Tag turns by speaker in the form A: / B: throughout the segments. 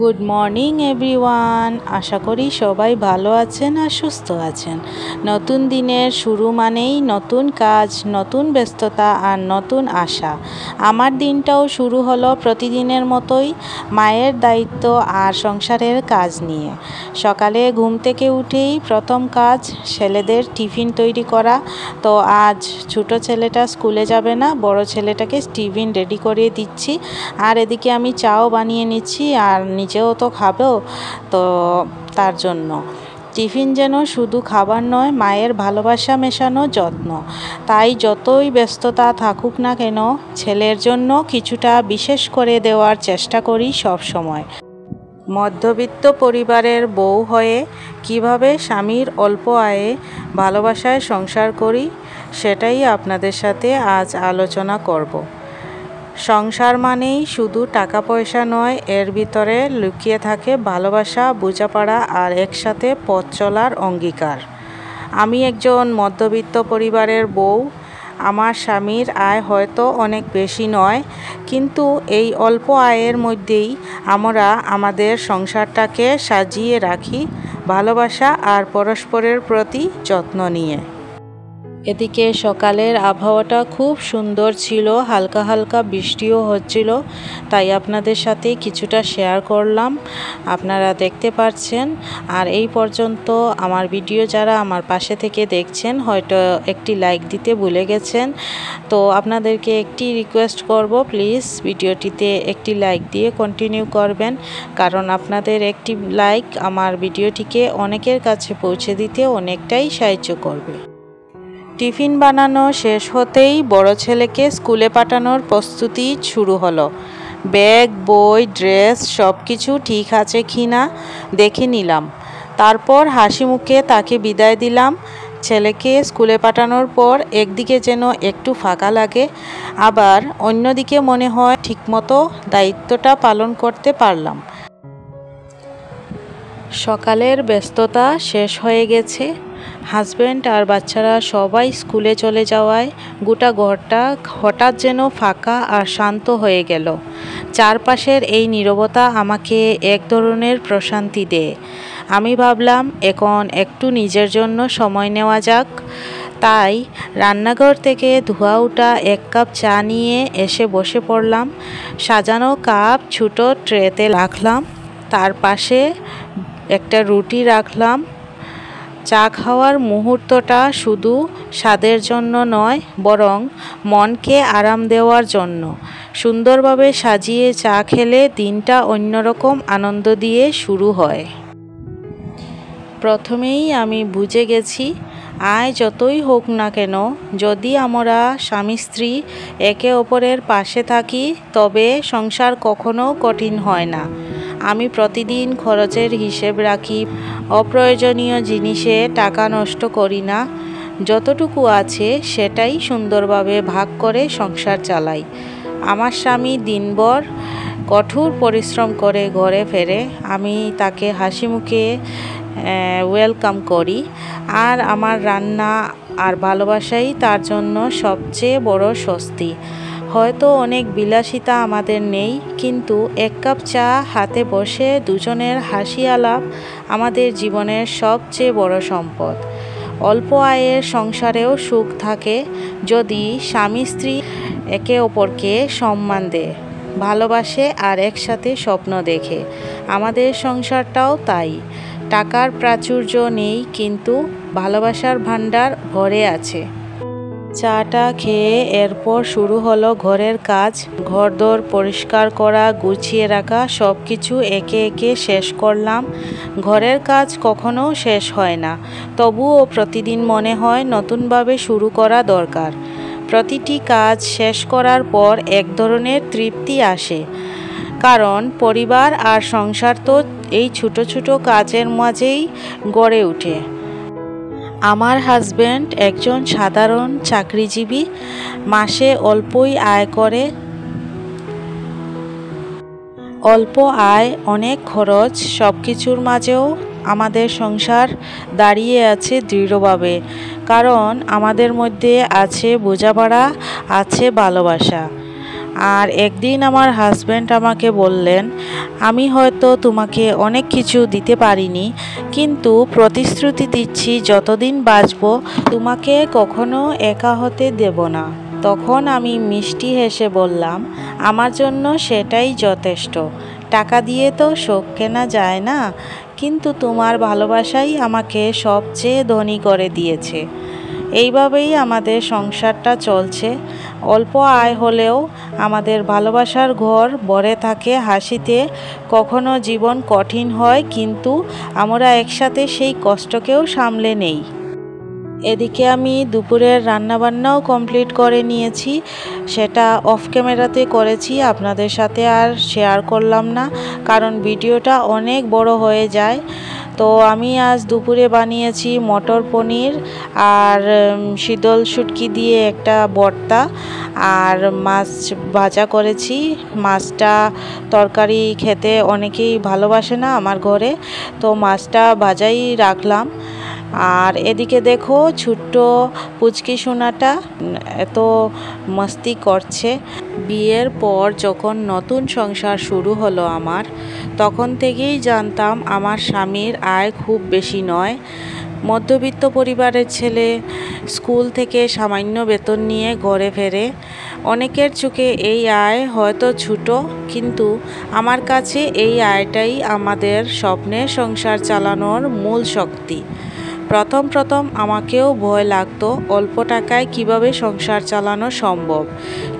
A: Good morning everyone. আশা করি সবাই ভালো আছেন আর সুস্থ আছেন। নতুন দিনের শুরু মানেই নতুন কাজ, নতুন ব্যস্ততা আর নতুন আশা। আমার দিনটাও শুরু হলো প্রতিদিনের মতোই মায়ের দায়িত্ব আর সংসারের কাজ নিয়ে। সকালে ঘুম থেকে উঠেই প্রথম কাজ ছেলেদের টিফিন তৈরি করা। তো আজ ছোট ছেলেটা স্কুলে যাবে না, বড় ছেলেটাকে টিফিন রেডি করে দিচ্ছি। আর এদিকে আমি চাও বানিয়ে নিচ্ছি, আর নিজেও তো খাবো, তো তার জন্য টিফিন যেন শুধু খাবার নয়, মায়ের ভালোবাসা মেশানো যত্ন। তাই যতই ব্যস্ততা থাকুক না কেন, ছেলের জন্য কিছুটা বিশেষ করে দেওয়ার চেষ্টা করি সব সময়। মধ্যবিত্ত পরিবারের বউ হয়ে কিভাবে স্বামীর অল্প আয়ে ভালোবাসায় সংসার করি, সেটাই আপনাদের সাথে আজ আলোচনা করব। সংসার মানেই শুধু টাকা পয়সা নয়, এর ভিতরে লুকিয়ে থাকে ভালোবাসা, বোঝাপড়া আর একসাথে পথ চলার অঙ্গীকার। আমি একজন মধ্যবিত্ত পরিবারের বউ। আমার স্বামীর আয় হয়তো অনেক বেশি নয়, কিন্তু এই অল্প আয়ের মধ্যেই আমরা আমাদের সংসারটাকে সাজিয়ে রাখি ভালোবাসা আর পরস্পরের প্রতি যত্ন নিয়ে। এদিকে সকালের আবহাওয়াটা খুব সুন্দর ছিল, হালকা হালকা বৃষ্টিও হচ্ছিল, তাই আপনাদের সাথে কিছুটা শেয়ার করলাম। আপনারা দেখতে পাচ্ছেন। আর এই পর্যন্ত আমার ভিডিও যারা আমার পাশে থেকে দেখছেন, হয়তো একটি লাইক দিতে ভুলে গেছেন। তো আপনাদেরকে একটি রিকোয়েস্ট করব, প্লিজ ভিডিওটিতে একটি লাইক দিয়ে কন্টিনিউ করবেন, কারণ আপনাদের একটি লাইক আমার ভিডিওটিকে অনেকের কাছে পৌঁছে দিতে অনেকটাই সাহায্য করবে। টিফিন বানানো শেষ হতেই বড় ছেলেকে স্কুলে পাঠানোর প্রস্তুতি শুরু হলো। ব্যাগ, বই, ড্রেস সব কিছু ঠিক আছে কি না দেখে নিলাম। তারপর হাসি মুখে তাকে বিদায় দিলাম। ছেলেকে স্কুলে পাঠানোর পর একদিকে যেন একটু ফাঁকা লাগে, আবার অন্যদিকে মনে হয় ঠিকমতো দায়িত্বটা পালন করতে পারলাম। সকালের ব্যস্ততা শেষ হয়ে গেছে। হাজব্যান্ড আর বাচ্চারা সবাই স্কুলে চলে যাওয়ায় গোটা ঘরটা হঠাৎ যেন ফাঁকা আর শান্ত হয়ে গেল। চারপাশের এই নীরবতা আমাকে এক ধরনের প্রশান্তি দেয়। আমি ভাবলাম এখন একটু নিজের জন্য সময় নেওয়া যাক। তাই রান্নাঘর থেকে ধোয়া ওঠা এক কাপ চা নিয়ে এসে বসে পড়লাম। সাজানো কাপ ছোট ট্রেতে রাখলাম, তার পাশে একটা রুটি রাখলাম। চা খাওয়ার মুহূর্তটা শুধু স্বাদের জন্য নয়, বরং মনকে আরাম দেওয়ার জন্য। সুন্দরভাবে সাজিয়ে চা খেলে দিনটা অন্যরকম আনন্দ দিয়ে শুরু হয়। প্রথমেই আমি বুঝে গেছি, আয় যতই হোক না কেন, যদি আমরা স্বামী স্ত্রী একে অপরের পাশে থাকি, তবে সংসার কখনো কঠিন হয় না। আমি প্রতিদিন খরচের হিসেব রাখি, অপ্রয়োজনীয় জিনিসে টাকা নষ্ট করি না। যতটুকু আছে সেটাই সুন্দরভাবে ভাগ করে সংসার চালাই। আমার স্বামী দিনভর কঠোর পরিশ্রম করে ঘরে ফেরে, আমি তাকে হাসি মুখে ওয়েলকাম করি। আর আমার রান্না আর ভালোবাসাই তার জন্য সবচেয়ে বড় স্বস্তি। হয়তো অনেক বিলাসিতা আমাদের নেই, কিন্তু এক কাপ চা হাতে বসে দুজনের হাসি আলাপ আমাদের জীবনের সবচেয়ে বড় সম্পদ। অল্প আয়ের সংসারেও সুখ থাকে যদি স্বামী স্ত্রী একে অপরকে সম্মান দেয়, ভালোবাসে আর একসাথে স্বপ্ন দেখে। আমাদের সংসারটাও তাই। টাকার প্রাচুর্য নেই, কিন্তু ভালোবাসার ভাণ্ডার ভরে আছে। চাটা খেয়ে এরপর শুরু হলো ঘরের কাজ। ঘরদোর পরিষ্কার করা, গুছিয়ে রাখা, সব কিছু একে একে শেষ করলাম। ঘরের কাজ কখনো শেষ হয় না, তবুও প্রতিদিন মনে হয় নতুনভাবে শুরু করা দরকার। প্রতিটি কাজ শেষ করার পর এক ধরনের তৃপ্তি আসে, কারণ পরিবার আর সংসার তো এই ছোট ছোট কাজের মাঝেই গড়ে ওঠে। আমার হাজব্যান্ড একজন সাধারণ চাকরিজীবী, মাসে অল্পই আয় করে। অল্প আয়, অনেক খরচ, সব কিছুর মাঝেও আমাদের সংসার দাঁড়িয়ে আছে দৃঢ়ভাবে, কারণ আমাদের মধ্যে আছে বোঝাপড়া, আছে ভালোবাসা। আর একদিন আমার হাজব্যান্ড আমাকে বললেন, আমি হয়তো তোমাকে অনেক কিছু দিতে পারিনি, কিন্তু প্রতিশ্রুতি দিচ্ছি যতদিন বাঁচব তোমাকে কখনো একা হতে দেব না। তখন আমি মিষ্টি হেসে বললাম, আমার জন্য সেটাই যথেষ্ট। টাকা দিয়ে তো সুখ কেনা যায় না, কিন্তু তোমার ভালোবাসাই আমাকে সবচেয়ে ধনী করে দিয়েছে। এইভাবেই আমাদের সংসারটা চলছে। অল্প আয় হলেও আমাদের ভালোবাসার ঘর ভরে থাকে হাসিতে। কখনো জীবন কঠিন হয়, কিন্তু আমরা একসাথে সেই কষ্টকেও সামলে নেই। এদিকে আমি দুপুরের রান্নাবান্নাও কমপ্লিট করে নিয়েছি। সেটা অফ ক্যামেরাতে করেছি, আপনাদের সাথে আর শেয়ার করলাম না, কারণ ভিডিওটা অনেক বড় হয়ে যায়। তো আমি আজ দুপুরে বানিয়েছি মটর পনির আর শীতল শুটকি দিয়ে একটা ভর্তা, আর মাছ ভাজা করেছি। মাছটা তরকারি খেতে অনেকেই ভালোবাসে না আমার ঘরে, তো মাছটা ভাজাই রাখলাম। আর এদিকে দেখো ছোট্ট পুচকি সোনাটা এত মস্তি করছে। বিয়ের পর যখন নতুন সংসার শুরু হলো আমার, তখন থেকেই জানতাম আমার স্বামীর আয় খুব বেশি নয়। মধ্যবিত্ত পরিবারের ছেলে, স্কুল থেকে সামান্য বেতন নিয়ে ঘরে ফেরে। অনেকের চোখে এই আয় হয়তো ছোট, কিন্তু আমার কাছে এই আয়টাই আমাদের স্বপ্নের সংসার চালানোর মূল শক্তি। প্রথম আমাকেও ভয় লাগতো অল্প টাকায় কিভাবে সংসার চালানো সম্ভব,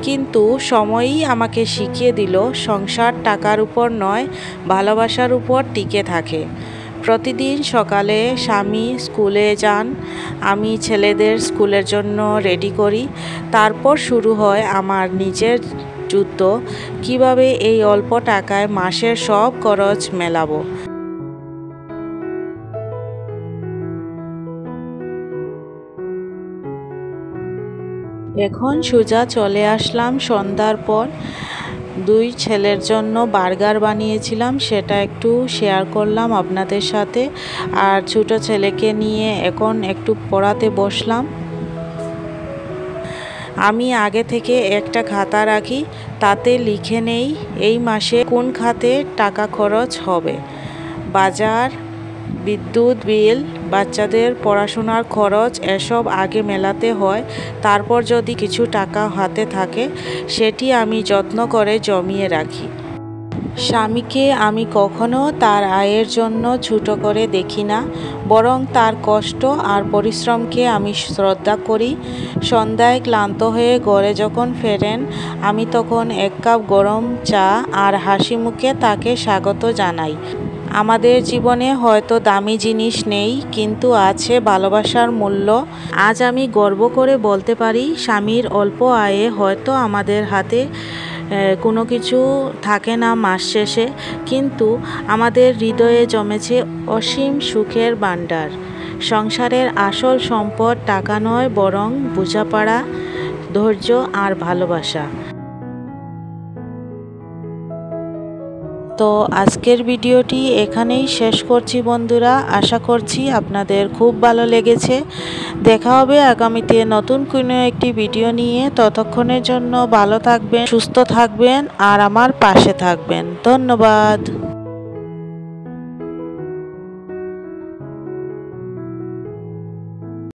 A: কিন্তু সময়ই আমাকে শিখিয়ে দিল সংসার টাকার উপর নয়, ভালোবাসার উপর টিকে থাকে। প্রতিদিন সকালে স্বামী স্কুলে যান, আমি ছেলেদের স্কুলের জন্য রেডি করি। তারপর শুরু হয় আমার নিজের যুদ্ধ, কিভাবে এই অল্প টাকায় মাসের সব খরচ মেলাবো। এখন সোজা চলে আসলাম সন্ধ্যার পর। দুই ছেলের জন্য বার্গার বানিয়েছিলাম, সেটা একটু শেয়ার করলাম আপনাদের সাথে। আর ছোট ছেলেকে নিয়ে এখন একটু পড়াতে বসলাম। আমি আগে থেকে একটা খাতা রাখি, তাতে লিখে নেই এই মাসে কোন খাতে টাকা খরচ হবে। বাজার, বিদ্যুৎ বিল, বাচ্চাদের পড়াশোনার খরচ এসব আগে মেলাতে হয়। তারপর যদি কিছু টাকা হাতে থাকে, সেটি আমি যত্ন করে জমিয়ে রাখি। স্বামীকে আমি কখনো তার আয়ের জন্য ছোট করে দেখি না, বরং তার কষ্ট আর পরিশ্রমকে আমি শ্রদ্ধা করি। সন্ধ্যায় ক্লান্ত হয়ে ঘরে যখন ফেরেন, আমি তখন এক কাপ গরম চা আর হাসি মুখে তাকে স্বাগত জানাই। আমাদের জীবনে হয়তো দামি জিনিস নেই, কিন্তু আছে ভালোবাসার মূল্য। আজ আমি গর্ব করে বলতে পারি, স্বামীর অল্প আয়ে হয়তো আমাদের হাতে কোনো কিছু থাকে না মাস শেষে, কিন্তু আমাদের হৃদয়ে জমেছে অসীম সুখের ভাণ্ডার। সংসারের আসল সম্পদ টাকা নয়, বরং বোঝাপড়া, ধৈর্য আর ভালোবাসা। তো আজকের ভিডিওটি এখানেই শেষ করছি বন্ধুরা। আশা করছি আপনাদের খুব ভালো লেগেছে। দেখা হবে আগামীতে নতুন কোনো একটি ভিডিও নিয়ে। ততক্ষণের জন্য ভালো থাকবেন, সুস্থ থাকবেন আর আমার পাশে থাকবেন। ধন্যবাদ।